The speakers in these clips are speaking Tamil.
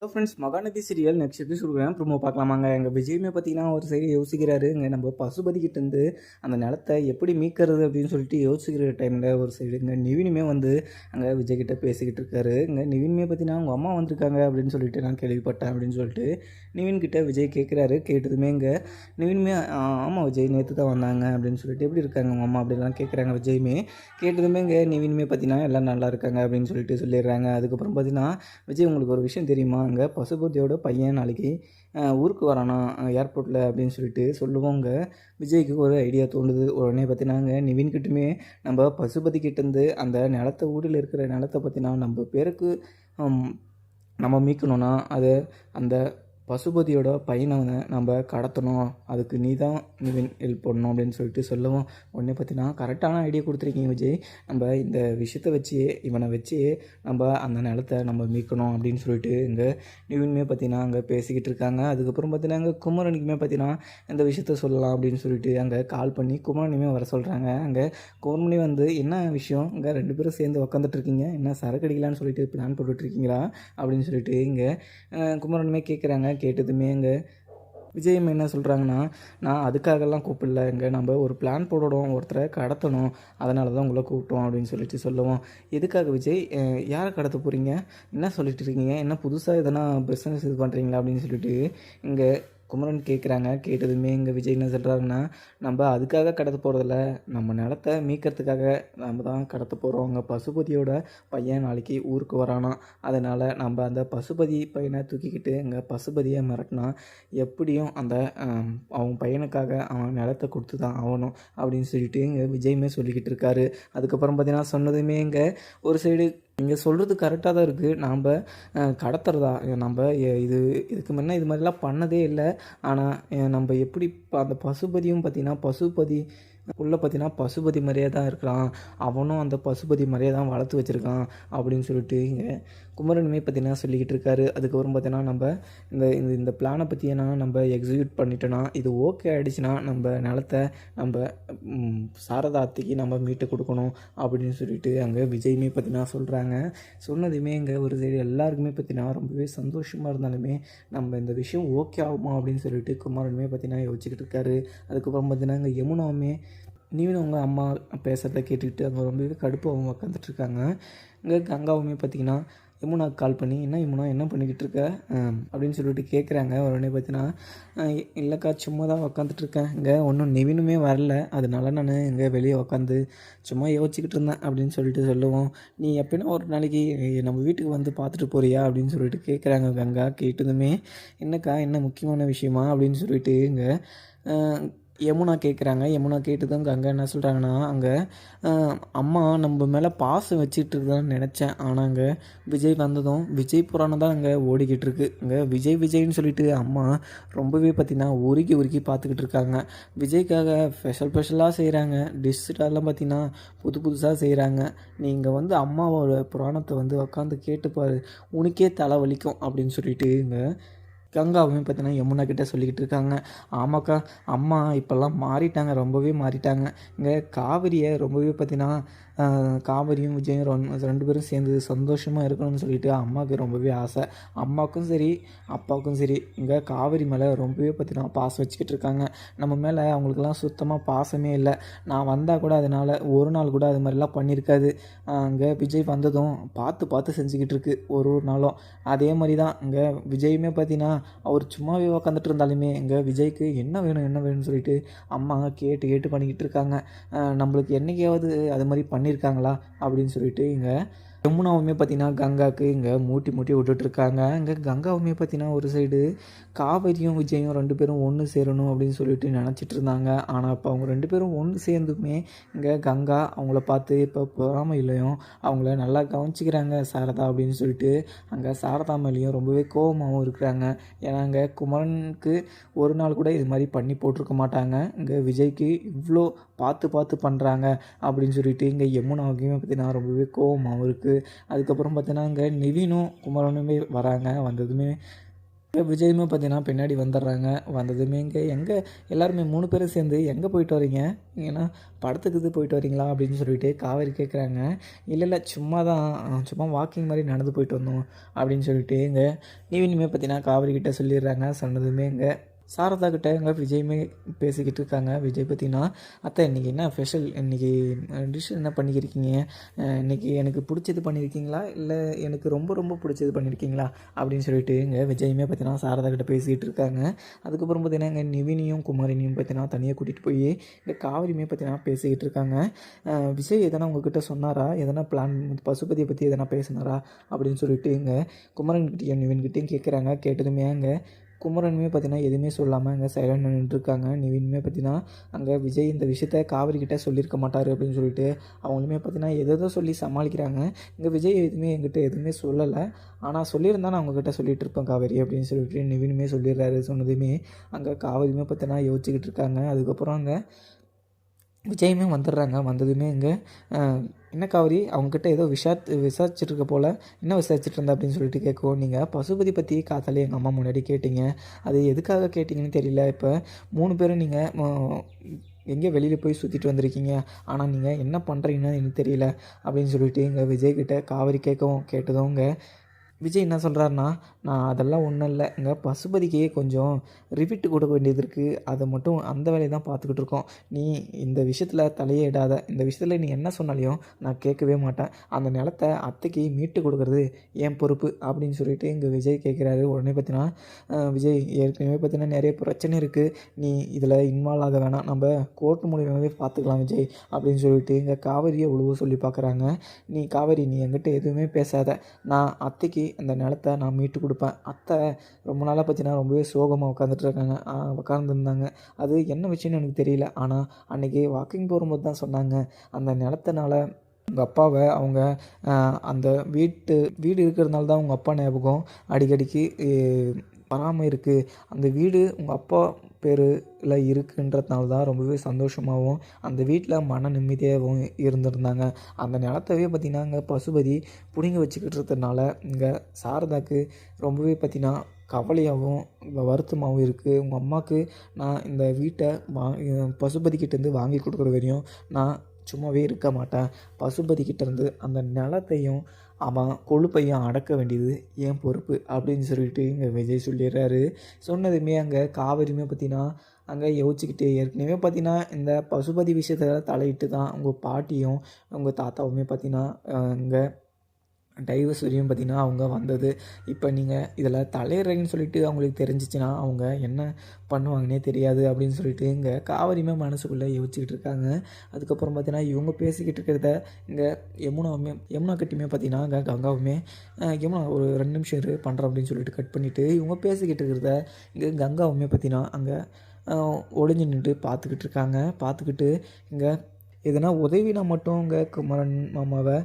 Hello friends, Mahanadi serial next episode promo பார்க்கலாமாங்க. எங்கள் விஜயுமே பார்த்தீங்கன்னா ஒரு சைடு யோசிக்கிறாரு. இங்கே நம்ம பசுபதிக்கிட்டேருந்து அந்த நிலத்தை எப்படி மீட்கிறது அப்படின்னு சொல்லிட்டு யோசிக்கிற டைமில் ஒரு சைடு இங்கே நிவினுமே வந்து அங்கே விஜய்கிட்ட பேசிக்கிட்டு இருக்காரு. இங்கே நிவினுமே பார்த்தீங்கன்னா உங்கள் அம்மா வந்திருக்காங்க அப்படின்னு சொல்லிட்டு நான் கேள்விப்பட்டேன் அப்படின்னு சொல்லிட்டு நிவின்கிட்ட விஜய் கேட்குறாரு. கேட்டதுமே இங்கே நிவினுமே ஆமாம் விஜய் நேற்று தான் வந்தாங்க அப்படின்னு சொல்லிட்டு எப்படி இருக்காங்க உங்கள் அம்மா அப்படிலாம் கேட்குறாங்க. விஜயுமே கேட்டதுமே இங்கே நிவினுமே பார்த்தீங்கன்னா எல்லாம் நல்லா இருக்காங்க அப்படின்னு சொல்லிட்டு சொல்லிடுறாங்க. அதுக்கப்புறம் பார்த்தீங்கன்னா விஜய் உங்களுக்கு ஒரு விஷயம் தெரியுமா, அங்கே பசுபதியோட பையன் நாளைக்கு ஊருக்கு வரானா ஏர்போர்ட்டில் அப்படின்னு சொல்லிட்டு சொல்லுவோங்க. விஜய்க்கு ஒரு ஐடியா தோணுது. உடனே பார்த்தீங்கன்னா நிவின்கிட்டுமே நம்ம பசுபதிக்கிட்டேருந்து அந்த நிலத்தை ஊரில் இருக்கிற நிலத்தை பார்த்தீங்கன்னா நம்ம பேருக்கு நம்ம மீட்கணும்னா அது அந்த பசுபதியோட பையனை வந்து நம்ம கடத்தணும், அதுக்கு நீ தான் நிவின் ஹெல்ப் பண்ணணும் அப்படின்னு சொல்லிட்டு சொல்லவும் உடனே பார்த்தீங்கன்னா கரெக்டான ஐடியா கொடுத்துருக்கீங்க விஜய். நம்ம இந்த விஷயத்தை வச்சு இவனை வச்சு நம்ம அந்த நிலத்தை நம்ம மீட்கணும் அப்படின்னு சொல்லிட்டு இங்கே நிவின்மே பார்த்தீங்கன்னா அங்கே பேசிக்கிட்டு இருக்காங்க. அதுக்கப்புறம் பார்த்தீங்கன்னா அங்கே குமரனுக்குமே பார்த்தீங்கன்னா இந்த விஷயத்த சொல்லலாம் அப்படின்னு சொல்லிட்டு அங்கே கால் பண்ணி குமரனுமே வர சொல்கிறாங்க. அங்கே குமரனே வந்து என்ன விஷயம், இங்கே 2 பேரும் சேர்ந்து உக்காந்துட்ருக்கீங்க, என்ன சரக்கு அடிக்கலான்னு சொல்லிட்டு பிளான் போட்டுட்ருக்கீங்களா அப்படின்னு சொல்லிட்டு இங்கே குமரனுமே கேட்குறாங்க. கேட்டதுமே இங்கே விஜயம் என்ன சொல்கிறாங்கன்னா, நான் அதுக்காகலாம் கூப்பிடல, இங்கே நம்ம ஒரு பிளான் போடணும், ஒருத்தரை கடத்தணும், அதனால தான் உங்களை கூப்பிட்டோம் அப்படின்னு சொல்லிட்டு சொல்லுவோம். எதுக்காக விஜய், யாரை கடத்த போகிறீங்க, என்ன சொல்லிட்டு இருக்கீங்க, என்ன புதுசாக எதனா பிஸ்னஸ் இது பண்ணுறீங்களா அப்படின்னு சொல்லிட்டு இங்கே குமரன் கேட்குறாங்க. கேட்டதுமே இங்கே விஜய் என்ன சொல்கிறாருன்னா, நம்ம அதுக்காக கடத்த போகிறதில்ல, நம்ம நிலத்தை மீட்கிறதுக்காக நம்ம தான் கடத்த போகிறோம். அங்கே பசுபதியோட பையன் நாளைக்கு ஊருக்கு வரானா, அதனால் நம்ம அந்த பசுபதி பையனை தூக்கிக்கிட்டு இங்கே பசுபதியை மிரட்டினா எப்படியும் அந்த அவன் பையனுக்காக அவன் நிலத்தை கொடுத்து தான் ஆகணும் அப்படின்னு சொல்லிட்டு இங்கே விஜயுமே சொல்லிக்கிட்டு இருக்காரு. அதுக்கப்புறம் பார்த்தீங்கன்னா சொன்னதுமே இங்கே ஒரு சைடு நீங்கள் சொல்கிறது கரெக்டாக தான் இருக்குது, நாம் கடத்துறதா நம்ம இதுக்கு முன்னே இது மாதிரிலாம் பண்ணதே இல்லை. ஆனால் நம்ம எப்படி அந்த பசுபதியும் பார்த்திங்கன்னா பசுபதி உள்ள பார்த்தீங்கன்னா பசுபதி மாதிரியே தான் இருக்கிறான், அவனும் அந்த பசுபதி மாதிரியே தான் வளர்த்து வச்சுருக்கான் அப்படின்னு சொல்லிட்டு இங்கே குமரனுமே பார்த்தீங்கன்னா சொல்லிக்கிட்டு இருக்காரு. அதுக்கப்புறம் பார்த்தீங்கன்னா நம்ம இந்த இந்த பிளானை பற்றி என்னன்னா நம்ம எக்ஸிக்யூட் பண்ணிட்டோன்னா இது ஓகே ஆகிடுச்சுன்னா நம்ம நிலத்தை நம்ம சாரதாத்திக்கு நம்ம மீட்டு கொடுக்கணும் அப்படின்னு சொல்லிட்டு அங்கே விஜயுமே பார்த்தீங்கன்னா சொல்கிறாங்க. சொன்னதுமே இங்கே ஒரு சைடு எல்லாருக்குமே பார்த்தீங்கன்னா ரொம்பவே சந்தோஷமாக இருந்தாலுமே நம்ம இந்த விஷயம் ஓகே ஆகுமா அப்படின்னு சொல்லிட்டு குமரனுமே பார்த்தீங்கன்னா யோசிச்சுக்கிட்டு இருக்காரு. அதுக்கப்புறம் பார்த்தீங்கன்னா இங்கே யமுனாவுமே நீங்களும் அவங்க அம்மா பேசுகிறத கேட்டுக்கிட்டு அங்கே ரொம்பவே கடுப்பு அவங்க உக்காந்துட்ருக்காங்க. இங்கே கங்காவுமே பார்த்திங்கன்னா யமுனாவுக்கு கால் பண்ணி என்ன யமுனா என்ன பண்ணிக்கிட்டு இருக்க அப்படின்னு சொல்லிட்டு கேட்குறாங்க. உடனே பார்த்தீங்கன்னா இல்லைக்கா சும்மா தான் உக்காந்துட்ருக்கேன், இங்கே ஒன்றும் நிவினுமே வரல, அதனால நான் இங்கே வெளியே உக்காந்து சும்மா யோசிச்சுக்கிட்டு இருந்தேன் அப்படின்னு சொல்லிட்டு சொல்லுவோம். நீ எப்படின்னா ஒரு நாளைக்கு நம்ம வீட்டுக்கு வந்து பார்த்துட்டு போறியா அப்படின்னு சொல்லிட்டு கேட்குறாங்க கங்கா. கேட்டதுமே என்னக்கா என்ன முக்கியமான விஷயமா அப்படின்னு சொல்லிட்டு இங்கே யமுனா கேட்குறாங்க. யமுனா கேட்டதும் கங்கா என்ன சொல்கிறாங்கன்னா, அங்கே அம்மா நம்ம மேலே பாசம் வச்சுட்டு இருக்குதான்னு நினச்சேன், ஆனால் அங்கே விஜய் வந்ததும் விஜய் புராணம் தான் அங்கே ஓடிக்கிட்டு இருக்கு. இங்கே விஜய் விஜய்ன்னு சொல்லிட்டு அம்மா ரொம்பவே பார்த்திங்கன்னா உருக்கி உருக்கி பார்த்துக்கிட்டு இருக்காங்க. விஜய்க்காக ஸ்பெஷலாக செய்கிறாங்க, டிஷ்ஷெல்லாம் பார்த்திங்கன்னா புதுசாக செய்கிறாங்க. நீங்கள் வந்து அம்மாவோட புராணத்தை வந்து உட்காந்து கேட்டுப்பார், உனக்கே தலை வலிக்கும் அப்படின்னு சொல்லிட்டு இங்கே கங்காவுமே பார்த்தீங்கன்னா யமுனா கிட்டே சொல்லிக்கிட்டு இருக்காங்க. ஆமாக்கா அம்மா இப்போல்லாம் மாறிட்டாங்க, ரொம்பவே மாறிட்டாங்க. இங்கே காவிரியை ரொம்பவே பார்த்தீங்கன்னா காவிரியும் விஜயும் 2 பேரும் சேர்ந்து சந்தோஷமாக இருக்கணும்னு சொல்லிட்டு அம்மாவுக்கு ரொம்பவே ஆசை. அம்மாவுக்கும் சரி அப்பாவுக்கும் சரி இங்கே காவிரி மேலே ரொம்பவே பார்த்தீங்கன்னா பாசம் வச்சுக்கிட்டு இருக்காங்க. நம்ம மேலே அவங்களுக்கெல்லாம் சுத்தமாக பாசமே இல்லை. நான் வந்தால் கூட அதனால் ஒரு நாள் கூட அது மாதிரிலாம் பண்ணியிருக்காது. அங்கே விஜய் வந்ததும் பார்த்து செஞ்சுக்கிட்டு இருக்கு ஒரு நாளும். அதே மாதிரி தான் இங்கே விஜயுமே பார்த்தீங்கன்னா அவர் சும்மாவே உக்காந்துட்டு இருந்தாலுமே இங்கே விஜய்க்கு என்ன வேணும்னு சொல்லிட்டு அம்மா கேட்டு பண்ணிக்கிட்டு இருக்காங்க. நம்மளுக்கு என்றைக்காவது அது மாதிரி பண்ணியிருக்காங்களா அப்படின்னு சொல்லிட்டு இங்கே யமுனாவுமே பார்த்திங்கன்னா கங்காவுக்கு இங்கே மூட்டி விட்டுட்ருக்காங்க. இங்கே கங்காவுமே பார்த்திங்கன்னா ஒரு சைடு காவேரியும் விஜயும் 2 பேரும் ஒன்று சேரணும் அப்படின்னு சொல்லிட்டு நினச்சிட்டு இருந்தாங்க. ஆனால் இப்போ அவங்க 2 பேரும் ஒன்று சேர்ந்துமே இங்கே கங்கா அவங்கள பார்த்து இப்போ பொறாமையிலையும் அவங்கள நல்லா கவனிச்சிக்கிறாங்க சாரதா அப்படின்னு சொல்லிட்டு அங்கே சாரதா மேலேயும் ரொம்பவே கோபமாகவும் இருக்கிறாங்க. ஏன்னா இங்கே குமரனுக்கு ஒரு நாள் கூட இது மாதிரி பண்ணி போட்டிருக்க மாட்டாங்க, இங்கே விஜய்க்கு இவ்வளோ பார்த்து பண்ணுறாங்க அப்படின்னு சொல்லிட்டு இங்கே யமுனாவுக்குமே பார்த்திங்கன்னா ரொம்பவே கோபமாகவும் இருக்குது. அதுக்கப்புறம் பார்த்தீங்கன்னா இங்கே நிவினும் குமரனுமே வராங்க. வந்ததுமே விஜயுமே பார்த்தீங்கன்னா பின்னாடி வந்துடுறாங்க. வந்ததுமே எங்கே எல்லாருமே 3 பேரும் சேர்ந்து எங்கே போயிட்டு வரீங்க? ஏன்னா படத்துக்கு இது போயிட்டு வரீங்களா? அப்படின்னு சொல்லிட்டு காவேரி கேட்குறாங்க. இல்ல சும்மா தான் சும்மா வாக்கிங் மாரி நடந்து போயிட்டு வந்தோம் அப்படின்னு சொல்லிட்டு நிவினுமே பார்த்தீங்கன்னா காவேரி கிட்ட சொல்லிடுறாங்க. சொன்னதுமே சாரதா கிட்ட விஜயுமே பேசிக்கிட்டு இருக்காங்க. விஜய் பார்த்தீங்கன்னா, "அத்தை இன்றைக்கி என்ன ஸ்பெஷல்? இன்றைக்கி டிஷ் என்ன பண்ணியிருக்கீங்க? இன்றைக்கி எனக்கு பிடிச்சது பண்ணியிருக்கீங்களா? இல்லை எனக்கு ரொம்ப ரொம்ப பிடிச்சது பண்ணியிருக்கீங்களா?" அப்படின்னு சொல்லிட்டு விஜயுமே பார்த்தீங்கன்னா சாரதா கிட்ட பேசிக்கிட்டு இருக்காங்க. அதுக்கப்புறம் பார்த்தீங்கன்னா நிவினையும் குமாரினையும் பார்த்தீங்கன்னா தனியாக கூட்டிகிட்டு போய் காவிரியுமே பார்த்தீங்கன்னா பேசிக்கிட்டு இருக்காங்க. விஜய் எதனா உங்ககிட்ட சொன்னாரா? எதனா பிளான் பசுபதியை பற்றி எதனா பேசினாரா? அப்படின்னு சொல்லிட்டு குமரன்கிட்டையும் நிவின்கிட்டையும் கேட்குறாங்க. கேட்டதுமே குமரனுமே பார்த்தீங்கன்னா எதுவுமே சொல்லாமல் சைலண்டாக நின்றுருக்காங்க. நிவினுமே பார்த்தீங்கன்னா விஜய் இந்த விஷயத்த காவேரி கிட்ட சொல்லியிருக்க மாட்டார் அப்படின்னு சொல்லிட்டு அவங்களுமே பார்த்தீங்கன்னா எதோ சொல்லி சமாளிக்கிறாங்க. விஜய் எதுவுமே என்கிட்ட எதுவுமே சொல்லலை, ஆனால் சொல்லியிருந்தா நான் அவங்கக்கிட்ட சொல்லிகிட்டு இருப்பேன் காவேரி அப்படின்னு சொல்லிட்டு நிவினுமே சொல்லிடுறாரு. சொன்னதுமே காவேரியுமே பார்த்தீங்கன்னா யோசிச்சுக்கிட்டு இருக்காங்க. அதுக்கப்புறம் விஜயுமே வந்துடுறாங்க. வந்ததுமே என்ன காவேரி அவங்கக்கிட்ட ஏதோ விசாரிச்சுட்ருக்க போல், என்ன விசாரிச்சுட்டு இருந்த அப்படின்னு சொல்லிட்டு கேட்கவும், நீங்கள் பசுபதி பற்றி காத்தாலே எங்கள் அம்மா முன்னாடி கேட்டீங்க, அது எதுக்காக கேட்டிங்கன்னு தெரியல. இப்போ 3 பேரும் நீங்கள் எங்கேயோ வெளியில் போய் சுற்றிட்டு வந்திருக்கீங்க, ஆனால் நீங்கள் என்ன பண்ணுறீங்கன்னு எனக்கு தெரியல அப்படின்னு சொல்லிட்டு விஜய்கிட்ட காவேரி கேட்டதும் விஜய் என்ன சொல்கிறாருன்னா, நான் அதெல்லாம் ஒன்றும் இல்லை, பசுபதிக்கு கொஞ்சம் ரிப்பீட்டு கொடுக்க வேண்டியது இருக்குது, அதை மட்டும் அந்த வேலையை தான் பார்த்துக்கிட்டு இருக்கோம். நீ இந்த விஷயத்தில் தலையே இடாத, இந்த விஷயத்தில் நீ என்ன சொன்னாலையும் நான் கேட்கவே மாட்டேன். அந்த நிலத்த அத்தைக்கு மீட்டு கொடுக்குறது என் பொறுப்பு அப்படின்னு சொல்லிட்டு விஜய் கேட்குறாரு. உடனே பார்த்தீங்கன்னா விஜய் ஏற்கனவே பார்த்தீங்கன்னா நிறைய பிரச்சனை இருக்குது, நீ இதில் இன்வால்வ் ஆக வேணாம், நம்ம கோர்ட் மூலியமாகவே பார்த்துக்கலாம் விஜய் அப்படின்னு சொல்லிட்டு காவேரியை உழுவ சொல்லி பார்க்குறாங்க. காவேரி நீ என்கிட்ட எதுவுமே பேசாத, நான் அத்தைக்கு அந்த நிலத்த நான் மீட்டு கொடுப்பேன். அத்தை ரொம்ப நாளாக பார்த்தீங்கன்னா ரொம்பவே சோகமாக உட்காந்துருந்தாங்க. அது என்ன விஷயம்னு எனக்கு தெரியல, ஆனால் அன்றைக்கி வாக்கிங் போகும்போது தான் சொன்னாங்க, அந்த நிலத்தினால உங்கள் அப்பாவை அவங்க அந்த வீடு இருக்கிறதுனால தான் உங்கள் அப்பா ஞாபகம் அடிக்கடிக்கு வராமல் இருக்குது. அந்த வீடு உங்கள் அப்பா பேரில் இருக்குன்றதுனால தான் ரொம்பவே சந்தோஷமாகவும் அந்த வீட்டில் மன நிம்மதியாகவும் இருந்திருந்தாங்க. அந்த நிலத்தவே பார்த்திங்கன்னா பசுபதி பிடுங்கி வச்சுக்கிட்டுறதுனால சாரதாக்கு ரொம்பவே பார்த்திங்கன்னா கவலையாகவும் வருத்தமாகவும் இருக்குது. உங்கள் அம்மாவுக்கு நான் இந்த வீட்டை பசுபதிக்கிட்டேருந்து வாங்கி கொடுக்குற வரையும் நான் சும்மாவே இருக்க மாட்டேன். பசுபதிக்கிட்டேருந்து அந்த நிலத்தையும் அவன் கொழுப்பையும் அடக்க வேண்டியது என் பொறுப்பு அப்படின்னு சொல்லிட்டு விஜய் சொல்லிடுறாரு. சொன்னதுமே காவேரியுமே பார்த்திங்கன்னா யோசிச்சுக்கிட்டு ஏற்கனவே பார்த்திங்கன்னா இந்த பசுபதி விஷயத்தில் தலையிட்டு தான் உங்கள் பாட்டியும் உங்கள் தாத்தாவுமே பார்த்திங்கன்னா டைவர்ஸ் வரையும் பார்த்திங்கன்னா அவங்க வந்தது. இப்போ நீங்கள் இதில் தலையிடுறீங்கன்னு சொல்லிட்டு அவங்களுக்கு தெரிஞ்சிச்சுன்னா அவங்க என்ன பண்ணுவாங்கன்னே தெரியாது அப்படின்னு சொல்லிட்டு காவேரியுமே மனசுக்குள்ளே யோசிச்சுக்கிட்டு இருக்காங்க. அதுக்கப்புறம் பார்த்திங்கன்னா இவங்க பேசிக்கிட்டு இருக்கிறத யமுனா கிட்டேயுமே பார்த்திங்கன்னா கங்காவுமே யமுனா ஒரு 2 நிமிஷம் பண்ணுறேன் அப்படின்னு சொல்லிட்டு கட் பண்ணிவிட்டு இவங்க பேசிக்கிட்டு இருக்கிறத கங்காவுமே பார்த்திங்கன்னா ஒளிஞ்சு நின்று பார்த்துக்கிட்டு இருக்காங்க. பார்த்துக்கிட்டு எதனா உதவினா மட்டும் குமரன் மாமாவை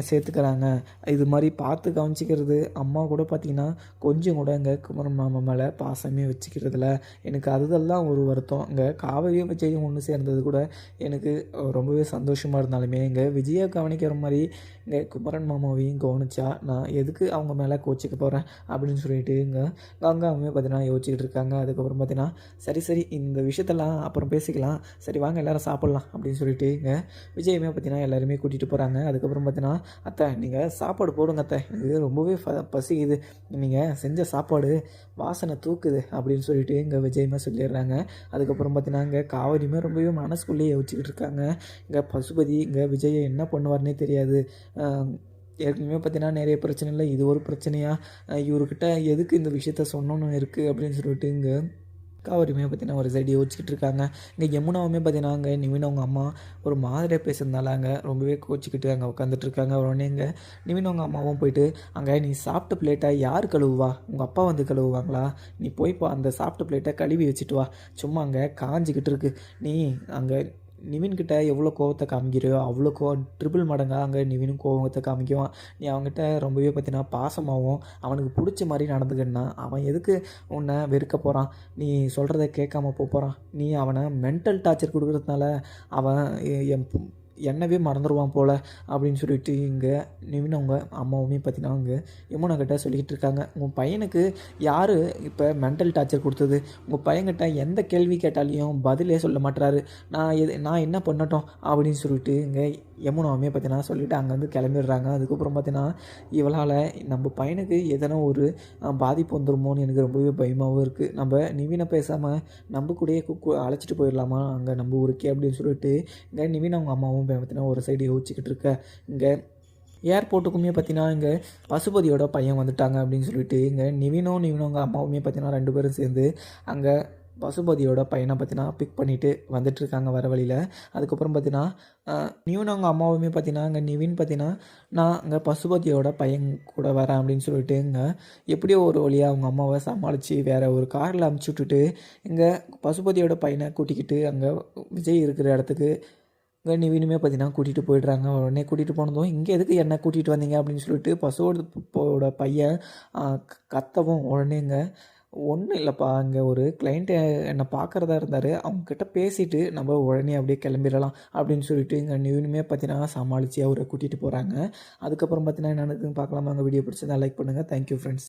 சேர்த்துக்கிறாங்க. இது மாதிரி பார்த்து கவனிச்சிக்கிறது அம்மா கூட பார்த்திங்கன்னா கொஞ்சம் கூட குமரன் மாமா மேலே பாசமே வச்சுக்கிறதில்ல. எனக்கு அதுதெல்லாம் ஒரு வருத்தம். காவேரியும் விஜயும் ஒன்று சேர்ந்தது கூட எனக்கு ரொம்பவே சந்தோஷமாக இருந்தாலுமே விஜயை கவனிக்கிற மாதிரி குமரன் மாமாவையும் கவனிச்சா நான் எதுக்கு அவங்க மேலே கோச்சிக்க போகிறேன் அப்படின்னு சொல்லிட்டு கங்காவுமே பார்த்திங்கன்னா யோசிச்சுக்கிட்டு இருக்காங்க. அதுக்கப்புறம் பார்த்திங்கன்னா சரி இந்த விஷயத்தெல்லாம் அப்புறம் பேசிக்கலாம், சரி வாங்க எல்லோரும் சாப்பிட்லாம் அப்படின்னு சொல்லிட்டு விஜயுமே பார்த்திங்கன்னா எல்லாருமே கூட்டிகிட்டு போகிறாங்க. அதுக்கப்புறம் பார்த்திங்கன்னா அத்தை நீங்கள் சாப்பாடு போடுங்க அத்தை, இது ரொம்பவே பசிக்குது, நீங்கள் செஞ்ச சாப்பாடு வாசனை தூக்குது அப்படின்னு சொல்லிட்டு விஜயுமே சொல்லிடுறாங்க. அதுக்கப்புறம் பார்த்திங்கன்னா காவேரியுமே ரொம்பவே மனசுக்குள்ளேயே யோசிச்சுக்கிட்டு இருக்காங்க. பசுபதி விஜயை என்ன பண்ணுவார்னே தெரியாது. ஏற்கனவே பார்த்திங்கன்னா நிறைய பிரச்சனை இல்லை, இது ஒரு பிரச்சனையாக இவர்கிட்ட எதுக்கு இந்த விஷயத்த சொன்னோன்னு இருக்குது அப்படின்னு சொல்லிட்டு காவேரியுமே பார்த்திங்கன்னா ஒரு சைடு யோசிச்சுக்கிட்டு இருக்காங்க. யமுனாவுமே பார்த்திங்கன்னா நிவின் அவங்க அம்மா ஒரு மாதிரியாக பேசுறதுனால ரொம்பவே கோச்சிக்கிட்டு உட்காந்துட்ருக்காங்க. உடனே நிவின் அவங்க அம்மாவும் போயிட்டு நீ சாப்பிட்ட பிளேட்டை யார் கழுவுவா, உங்கள் அப்பா வந்து கழுவுவாங்களா, நீ போய்ப்பா அந்த சாப்பிட்ட பிளேட்டை கழுவி வச்சுட்டு வா, சும்மா காஞ்சிக்கிட்டு இருக்கு, நீ நிவின்கிட்ட எவ்வளோ கோவத்தை காமிக்கிறியோ அவ்வளோ ட்ரிபிள் மடங்காக நிவினும் கோவத்தை காமிக்குவான். நீ அவங்ககிட்ட ரொம்பவே பார்த்திங்கன்னா பாசமாகவும் அவனுக்கு பிடிச்ச மாதிரி நடந்துக்கின்னா அவன் எதுக்கு உன்னை வெறுக்க போகிறான், நீ சொல்கிறத கேட்காம போகிறான், நீ அவனை மென்டல் டார்ச்சர் கொடுக்குறதுனால அவன் என்னவே மறந்துடுவான் போல் அப்படின்னு சொல்லிட்டு இங்கே நிவின் அவங்க அம்மாவுமே பார்த்தீங்கன்னா இங்கே யமுனா கிட்ட சொல்லிக்கிட்டு இருக்காங்க. உங்கள் பையனுக்கு யார் இப்போ மென்டல் டார்ச்சர் கொடுத்தது? உங்கள் பையன்கிட்ட எந்த கேள்வி கேட்டாலையும் பதிலே சொல்ல மாட்டுறாரு. நான் என்ன பண்ணட்டும் அப்படின்னு சொல்லிட்டு இங்கே யமுனாவுமே பார்த்தீங்கன்னா சொல்லிவிட்டு அங்கேருந்து கிளம்பிடுறாங்க. அதுக்கப்புறம் பார்த்தீங்கன்னா இவளால் நம்ம பையனுக்கு எதனா ஒரு பாதிப்பு வந்துருமோன்னு எனக்கு ரொம்பவே பயமாகவும் இருக்குது. நம்ம நிவினை பேசாமல் நம்ம கூடயே அழைச்சிட்டு போயிடலாமா அங்கே நம்ம ஊருக்கே அப்படின்னு சொல்லிட்டு இங்கே நிவின் அவங்க அம்மாவும் பார்த்தீங்கன்னா ஒரு சைடு யோசிச்சுக்கிட்டு இருக்க. இங்கே ஏர்போர்ட்டுக்குமே பார்த்தீங்கன்னா இங்கே பசுபதியோட பையன் வந்துட்டாங்க அப்படின்னு சொல்லிட்டு இங்கே நிவினும் அவங்க அம்மாவுமே பார்த்தீங்கன்னா 2 பேரும் சேர்ந்து அங்கே பசுபதியோட பையனை பார்த்தீங்கன்னா பிக் பண்ணிவிட்டு வந்துட்டுருக்காங்க வர வழியில். அதுக்கப்புறம் பார்த்தீங்கன்னா நிவின் அவங்க அம்மாவுமே பார்த்தீங்கன்னா இங்கே நிவின் பார்த்தீங்கன்னா நான் இங்கே பசுபதியோட பையன் கூட வரேன் அப்படின்னு சொல்லிட்டு இங்கே எப்படியோ ஒரு வழியாக அவங்க அம்மாவை சமாளித்து வேறு ஒரு காரில் அமுச்சு விட்டுட்டு இங்கே பசுபதியோட பையனை கூட்டிக்கிட்டு அங்கே விஜய் இருக்கிற இடத்துக்கு இங்கே நிவினுமே பார்த்தீங்கன்னா கூட்டிகிட்டு போயிடுறாங்க. உடனே கூட்டிகிட்டு போனதும் இங்கே எதுக்கு என்ன கூட்டிகிட்டு வந்தீங்க அப்படின்னு சொல்லிட்டு பசுவோட பையன் கத்தவும் உடனே இங்கே ஒன்றும் இல்லைப்பா இங்கே ஒரு கிளைண்ட்டு என்னை பார்க்குறதா இருந்தார், அவங்கக்கிட்ட பேசிவிட்டு நம்ம உடனே அப்படியே கிளம்பிடலாம் அப்படின்னு சொல்லிட்டு இங்கே நிவினுமே பார்த்தீங்கன்னா சமாளித்து அவரை கூட்டிகிட்டு போகிறாங்க. அதுக்கப்புறம் பார்த்தீங்கன்னா என்ன நடக்குதுன்னு பார்க்கலாமா? அங்கே வீடியோ பிடிச்சிருந்தா லைக் பண்ணுங்கள். Thank you friends.